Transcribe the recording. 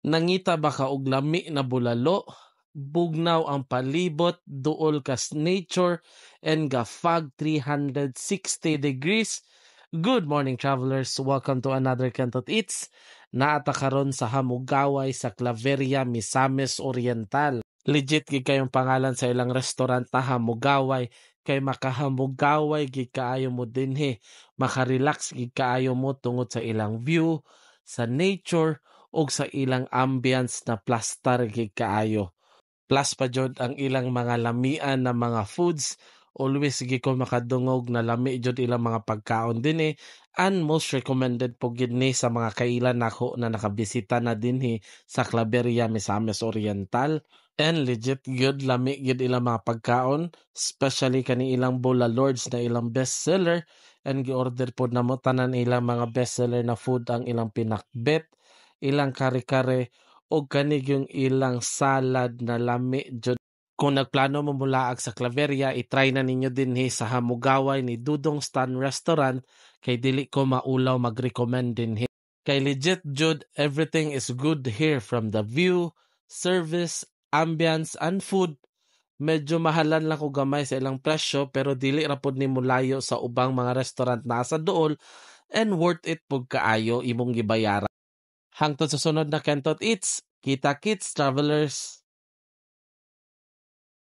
Nangita ba ka og lami na bulalo? Bugnaw ang palibot, duol kas nature, and gafag 360 degrees. Good morning, travelers. Welcome to another Kentot Eats. Naata karon sa Hamugaway sa Claveria, Misamis Oriental. Legit gid kayong pangalan sa ilang restaurant na Hamugaway, kay makahamugaway gid kaayo mo dinhi, makarelax gid kaayo mo tungod sa ilang view, sa nature, og sa ilang ambience na plastar gid kaayo. Plus pa jud ang ilang mga lamian na mga foods. Always gi ko makadungog na lami jud ilang mga pagkaon dinhi, and most recommended po gid ni sa mga kailan nako na nakabisita na dinhi sa Claveria, Misamis Oriental. And legit good lami gid ilang mga pagkaon, especially kani ilang Bola Lords na ilang bestseller, and gi-order pod namo tanan ilang mga bestseller na food ang ilang pinakbet, ilang kare-kare, o kani yung ilang salad na lami jud. Kung nagplano mo mulaag sa Claveria, itry na ninyo dinhi sa Hamugaway ni Dudong Stan Restaurant, kay dili ko maulaw mag-recommend dinhi. Kay legit jud, everything is good here from the view, service, ambience, and food. Medyo mahalan lang ko gamay sa ilang presyo, pero dili ra pod nimo layo sa ubang mga restaurant na sa duol, and worth it pug kaayo imong gibayaran. Hangtod sa sunod na Kentot Eats, kita kits travelers!